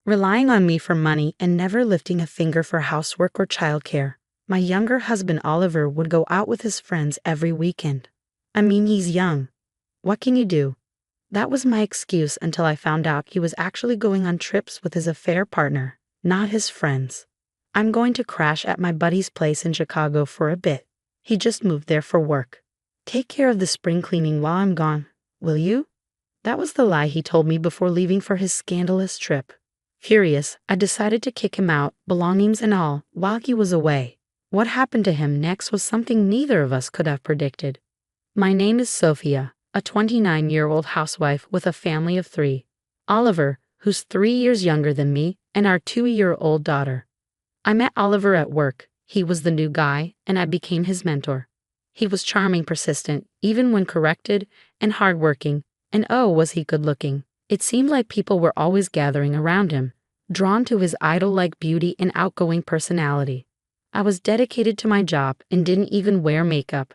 relying on me for money and never lifting a finger for housework or childcare. My younger husband Oliver would go out with his friends every weekend. I mean, he's young. What can you do? That was my excuse until I found out he was actually going on trips with his affair partner, not his friends. I'm going to crash at my buddy's place in Chicago for a bit. He just moved there for work. Take care of the spring cleaning while I'm gone, will you? That was the lie he told me before leaving for his scandalous trip. Furious, I decided to kick him out, belongings and all, while he was away. What happened to him next was something neither of us could have predicted. My name is Sophia, a 29-year-old housewife with a family of 3. Oliver, who's 3 years younger than me, and our 2-year-old daughter. I met Oliver at work. He was the new guy, and I became his mentor. He was charming, persistent, even when corrected, and hardworking, and oh, was he good-looking. It seemed like people were always gathering around him, drawn to his idol-like beauty and outgoing personality. I was dedicated to my job and didn't even wear makeup.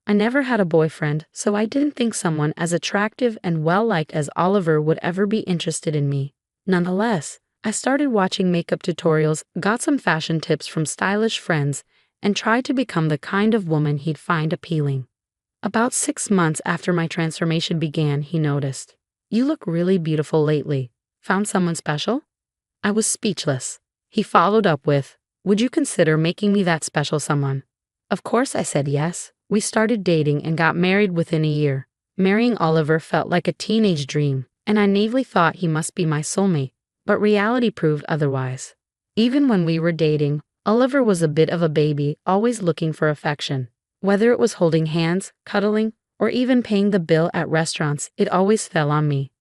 I never had a boyfriend, so I didn't think someone as attractive and well-liked as Oliver would ever be interested in me. Nonetheless, I started watching makeup tutorials, got some fashion tips from stylish friends, and tried to become the kind of woman he'd find appealing. About 6 months after my transformation began, he noticed. "You look really beautiful lately. Found someone special?" I was speechless. He followed up with, "Would you consider making me that special someone?" Of course I said yes. We started dating and got married within a year. Marrying Oliver felt like a teenage dream, and I naively thought he must be my soulmate, but reality proved otherwise. Even when we were dating, Oliver was a bit of a baby, always looking for affection. Whether it was holding hands, cuddling, or even paying the bill at restaurants, it always fell on me.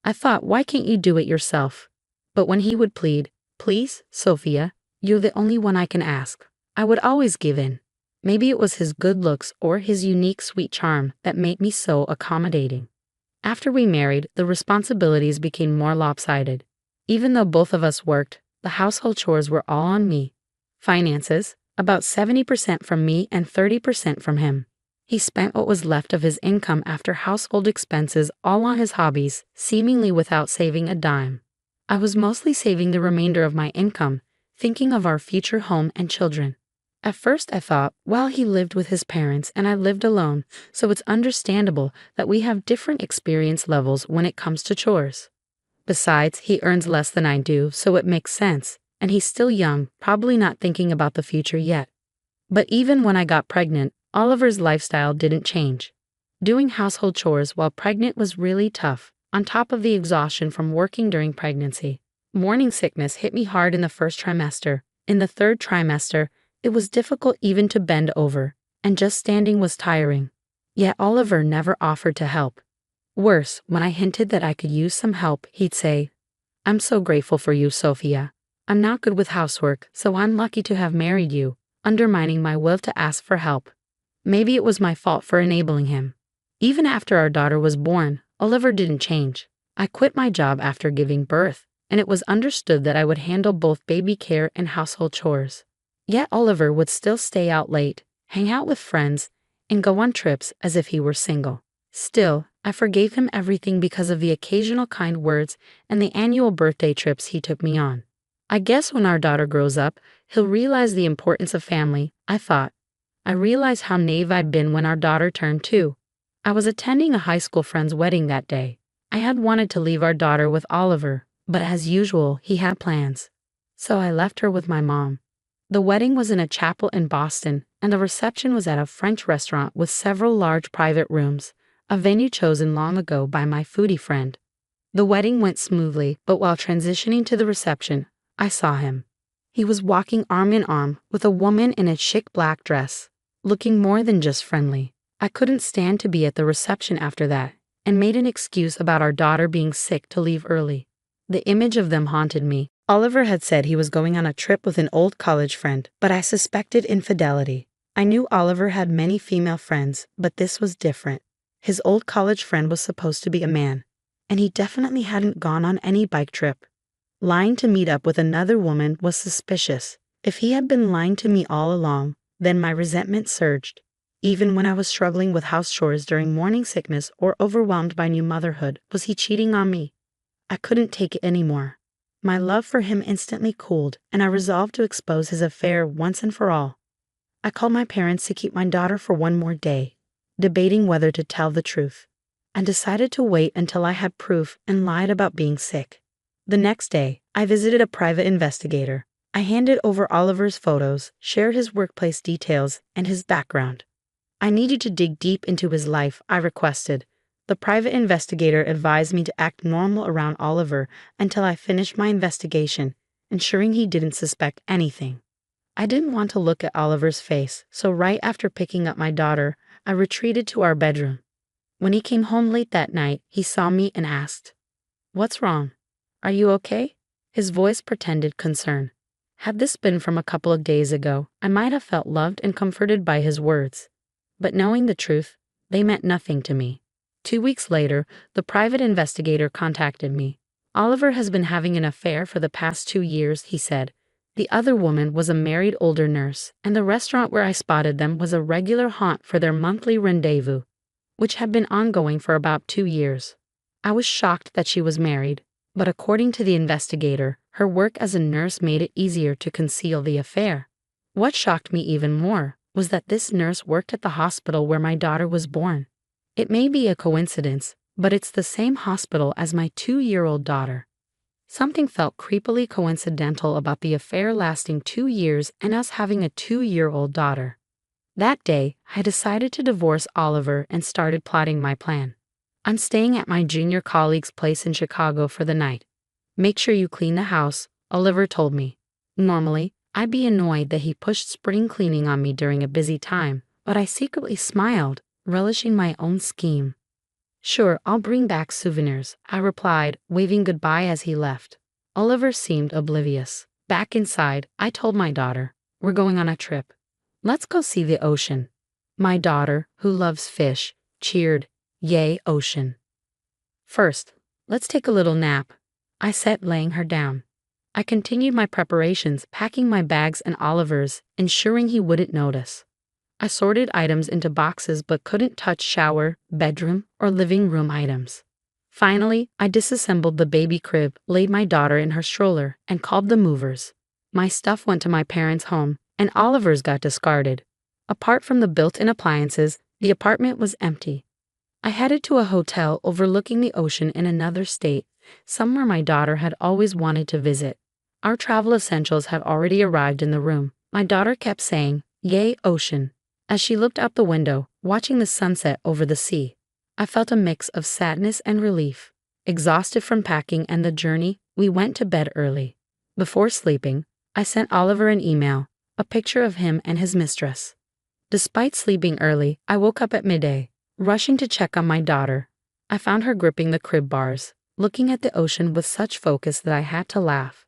I thought, why can't you do it yourself? But when he would plead, "Please, Sophia, you're the only one I can ask," I would always give in. Maybe it was his good looks or his unique sweet charm that made me so accommodating. After we married, the responsibilities became more lopsided. Even though both of us worked, the household chores were all on me. Finances, about 70% from me and 30% from him. He spent what was left of his income after household expenses all on his hobbies, seemingly without saving a dime. I was mostly saving the remainder of my income, thinking of our future home and children. At first I thought, well, he lived with his parents and I lived alone, so it's understandable that we have different experience levels when it comes to chores. Besides, he earns less than I do, so it makes sense, and he's still young, probably not thinking about the future yet. But even when I got pregnant, Oliver's lifestyle didn't change. Doing household chores while pregnant was really tough, on top of the exhaustion from working during pregnancy. Morning sickness hit me hard in the first trimester. In the third trimester, it was difficult even to bend over, and just standing was tiring. Yet Oliver never offered to help. Worse, when I hinted that I could use some help, he'd say, "I'm so grateful for you, Sophia. I'm not good with housework, so I'm lucky to have married you," undermining my will to ask for help. Maybe it was my fault for enabling him. Even after our daughter was born, Oliver didn't change. I quit my job after giving birth, and it was understood that I would handle both baby care and household chores. Yet Oliver would still stay out late, hang out with friends, and go on trips as if he were single. Still, I forgave him everything because of the occasional kind words and the annual birthday trips he took me on. I guess when our daughter grows up, he'll realize the importance of family, I thought. I realized how naive I'd been when our daughter turned 2. I was attending a high school friend's wedding that day. I had wanted to leave our daughter with Oliver, but as usual, he had plans. So I left her with my mom. The wedding was in a chapel in Boston, and the reception was at a French restaurant with several large private rooms, a venue chosen long ago by my foodie friend. The wedding went smoothly, but while transitioning to the reception, I saw him. He was walking arm in arm with a woman in a chic black dress, looking more than just friendly. I couldn't stand to be at the reception after that, and made an excuse about our daughter being sick to leave early. The image of them haunted me. Oliver had said he was going on a trip with an old college friend, but I suspected infidelity. I knew Oliver had many female friends, but this was different. His old college friend was supposed to be a man, and he definitely hadn't gone on any bike trip. Lying to meet up with another woman was suspicious. If he had been lying to me all along, then my resentment surged. Even when I was struggling with house chores during morning sickness or overwhelmed by new motherhood, was he cheating on me? I couldn't take it anymore. My love for him instantly cooled, and I resolved to expose his affair once and for all. I called my parents to keep my daughter for one more day, debating whether to tell the truth. I decided to wait until I had proof and lied about being sick. The next day, I visited a private investigator. I handed over Oliver's photos, shared his workplace details, and his background. I needed to dig deep into his life, I requested. The private investigator advised me to act normal around Oliver until I finished my investigation, ensuring he didn't suspect anything. I didn't want to look at Oliver's face, so right after picking up my daughter, I retreated to our bedroom. When he came home late that night, he saw me and asked, "What's wrong? Are you okay?" His voice pretended concern. Had this been from a couple of days ago, I might have felt loved and comforted by his words. But knowing the truth, they meant nothing to me. 2 weeks later, the private investigator contacted me. "Oliver has been having an affair for the past 2 years," he said. The other woman was a married older nurse, and the restaurant where I spotted them was a regular haunt for their monthly rendezvous, which had been ongoing for about 2 years. I was shocked that she was married, but according to the investigator, her work as a nurse made it easier to conceal the affair. What shocked me even more was that this nurse worked at the hospital where my daughter was born. It may be a coincidence, but it's the same hospital as my 2-year-old daughter. Something felt creepily coincidental about the affair lasting 2 years and us having a 2-year-old daughter. That day, I decided to divorce Oliver and started plotting my plan. "I'm staying at my junior colleague's place in Chicago for the night. Make sure you clean the house," Oliver told me. Normally, I'd be annoyed that he pushed spring cleaning on me during a busy time, but I secretly smiled, relishing my own scheme. "Sure, I'll bring back souvenirs," I replied, waving goodbye as he left. Oliver seemed oblivious. Back inside, I told my daughter, "We're going on a trip. Let's go see the ocean." My daughter, who loves fish, cheered, "Yay, ocean." "First, let's take a little nap," I said, laying her down. I continued my preparations, packing my bags and Oliver's, ensuring he wouldn't notice. I sorted items into boxes but couldn't touch shower, bedroom, or living room items. Finally, I disassembled the baby crib, laid my daughter in her stroller, and called the movers. My stuff went to my parents' home, and Oliver's got discarded. Apart from the built-in appliances, the apartment was empty. I headed to a hotel overlooking the ocean in another state, somewhere my daughter had always wanted to visit. Our travel essentials had already arrived in the room. My daughter kept saying, "Yay, ocean," as she looked out the window, watching the sunset over the sea. I felt a mix of sadness and relief. Exhausted from packing and the journey, we went to bed early. Before sleeping, I sent Oliver an email, a picture of him and his mistress. Despite sleeping early, I woke up at midday, rushing to check on my daughter. I found her gripping the crib bars, looking at the ocean with such focus that I had to laugh.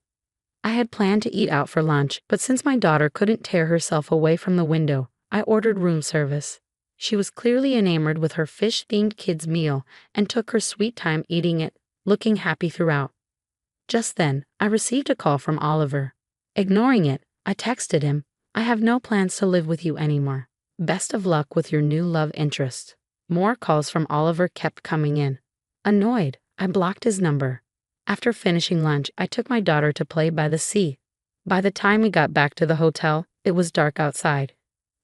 I had planned to eat out for lunch, but since my daughter couldn't tear herself away from the window, I ordered room service. She was clearly enamored with her fish-themed kids' meal and took her sweet time eating it, looking happy throughout. Just then, I received a call from Oliver. Ignoring it, I texted him, "I have no plans to live with you anymore. Best of luck with your new love interest." More calls from Oliver kept coming in. Annoyed, I blocked his number. After finishing lunch, I took my daughter to play by the sea. By the time we got back to the hotel, it was dark outside.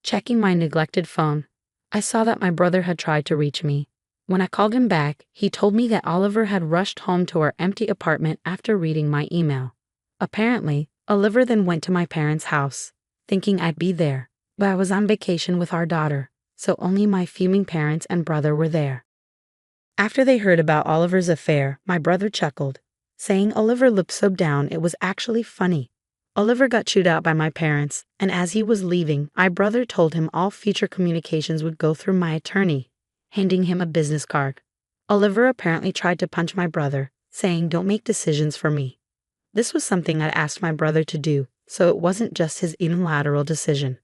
Checking my neglected phone, I saw that my brother had tried to reach me. When I called him back, he told me that Oliver had rushed home to our empty apartment after reading my email. Apparently, Oliver then went to my parents' house, thinking I'd be there, but I was on vacation with our daughter, so only my fuming parents and brother were there. After they heard about Oliver's affair, my brother chuckled, saying Oliver looked so down it was actually funny. Oliver got chewed out by my parents, and as he was leaving, my brother told him all future communications would go through my attorney, handing him a business card. Oliver apparently tried to punch my brother, saying, "Don't make decisions for me." This was something I'd asked my brother to do, so it wasn't just his unilateral decision.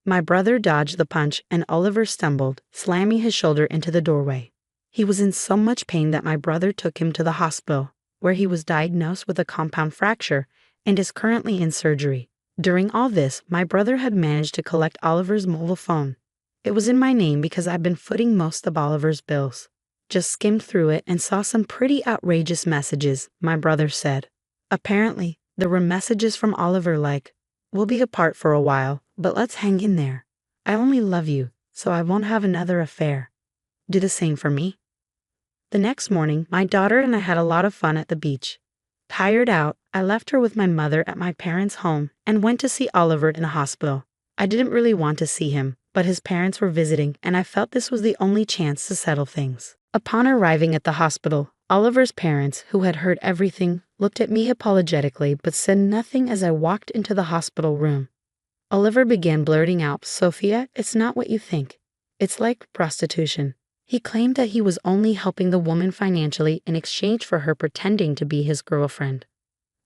My brother dodged the punch and Oliver stumbled, slamming his shoulder into the doorway. He was in so much pain that my brother took him to the hospital, where he was diagnosed with a compound fracture and is currently in surgery. During all this, my brother had managed to collect Oliver's mobile phone. It was in my name because I'd been footing most of Oliver's bills. Just skimmed through it and saw some pretty outrageous messages, my brother said. Apparently, there were messages from Oliver like, "We'll be apart for a while, but let's hang in there. I only love you, so I won't have another affair. Do the same for me." The next morning, my daughter and I had a lot of fun at the beach. Tired out, I left her with my mother at my parents' home and went to see Oliver in a hospital. I didn't really want to see him, but his parents were visiting and I felt this was the only chance to settle things. Upon arriving at the hospital, Oliver's parents, who had heard everything, looked at me apologetically but said nothing as I walked into the hospital room. Oliver began blurting out, "Sophia, it's not what you think. It's like prostitution." He claimed that he was only helping the woman financially in exchange for her pretending to be his girlfriend.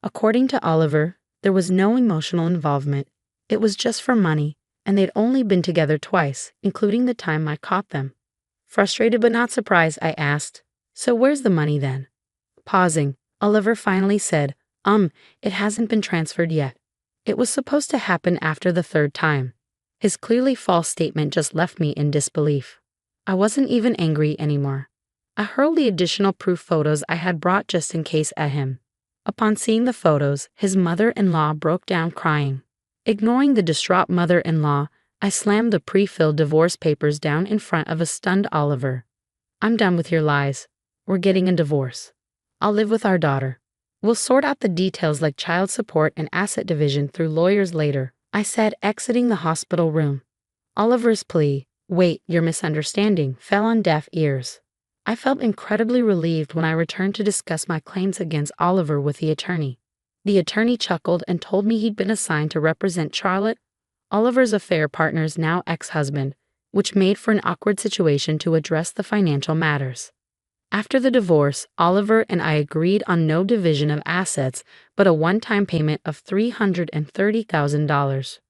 According to Oliver, there was no emotional involvement. It was just for money, and they'd only been together twice, including the time I caught them. Frustrated but not surprised, I asked, "So where's the money then?" Pausing, Oliver finally said, It hasn't been transferred yet. It was supposed to happen after the third time." His clearly false statement just left me in disbelief. I wasn't even angry anymore. I hurled the additional proof photos I had brought just in case at him. Upon seeing the photos, his mother-in-law broke down crying. Ignoring the distraught mother-in-law, I slammed the pre-filled divorce papers down in front of a stunned Oliver. "I'm done with your lies. We're getting a divorce. I'll live with our daughter. We'll sort out the details like child support and asset division through lawyers later," I said, exiting the hospital room. Oliver's plea, "Wait, you're misunderstanding," fell on deaf ears. I felt incredibly relieved when I returned to discuss my claims against Oliver with the attorney. The attorney chuckled and told me he'd been assigned to represent Charlotte, Oliver's affair partner's now ex-husband, which made for an awkward situation to address the financial matters. After the divorce, Oliver and I agreed on no division of assets, but a one-time payment of $330,000.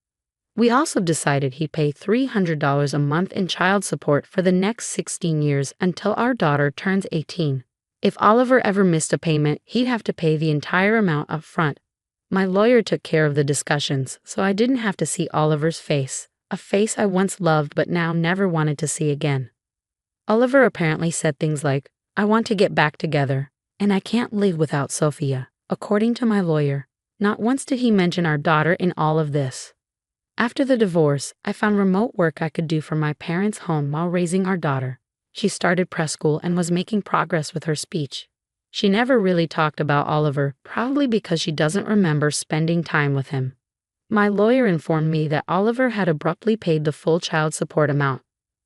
We also decided he'd pay $300 a month in child support for the next 16 years until our daughter turns 18. If Oliver ever missed a payment, he'd have to pay the entire amount up front. My lawyer took care of the discussions, so I didn't have to see Oliver's face, a face I once loved but now never wanted to see again. Oliver apparently said things like, "I want to get back together, and I can't live without Sophia," according to my lawyer. Not once did he mention our daughter in all of this. After the divorce, I found remote work I could do from my parents' home while raising our daughter. She started preschool and was making progress with her speech. She never really talked about Oliver, probably because she doesn't remember spending time with him. My lawyer informed me that Oliver had abruptly paid the full child support amount.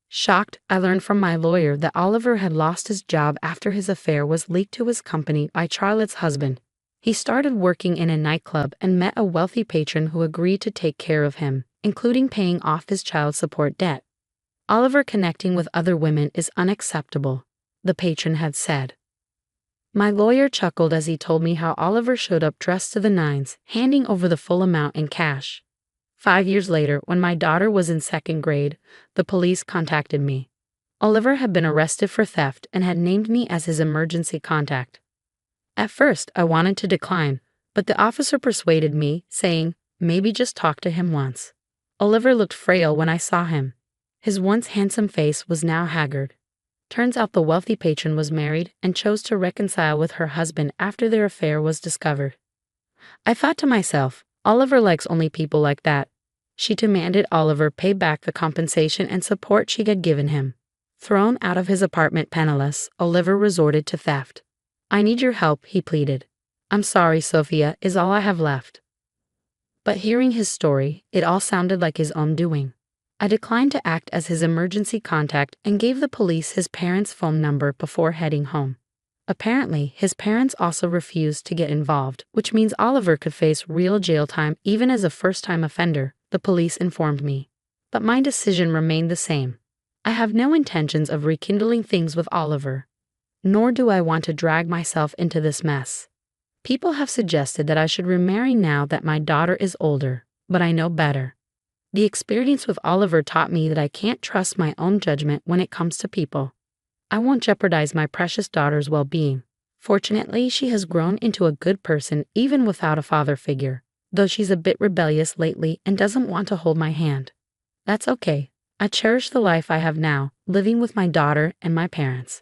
Shocked, I learned from my lawyer that Oliver had lost his job after his affair was leaked to his company by Charlotte's husband. He started working in a nightclub and met a wealthy patron who agreed to take care of him, including paying off his child support debt. "Oliver connecting with other women is unacceptable," the patron had said. My lawyer chuckled as he told me how Oliver showed up dressed to the nines, handing over the full amount in cash. 5 years later, when my daughter was in second grade, the police contacted me. Oliver had been arrested for theft and had named me as his emergency contact. At first, I wanted to decline, but the officer persuaded me, saying, "Maybe just talk to him once." Oliver looked frail when I saw him. His once handsome face was now haggard. Turns out the wealthy patron was married and chose to reconcile with her husband after their affair was discovered. I thought to myself, Oliver likes only people like that. She demanded Oliver pay back the compensation and support she had given him. Thrown out of his apartment penniless, Oliver resorted to theft. "I need your help," he pleaded. "I'm sorry, Sophia, is all I have left." But hearing his story, it all sounded like his own doing. I declined to act as his emergency contact and gave the police his parents' phone number before heading home. Apparently, his parents also refused to get involved, which means Oliver could face real jail time even as a first-time offender, the police informed me. But my decision remained the same. I have no intentions of rekindling things with Oliver. Nor do I want to drag myself into this mess. People have suggested that I should remarry now that my daughter is older, but I know better. The experience with Oliver taught me that I can't trust my own judgment when it comes to people. I won't jeopardize my precious daughter's well-being. Fortunately, she has grown into a good person even without a father figure, though she's a bit rebellious lately and doesn't want to hold my hand. That's okay. I cherish the life I have now, living with my daughter and my parents.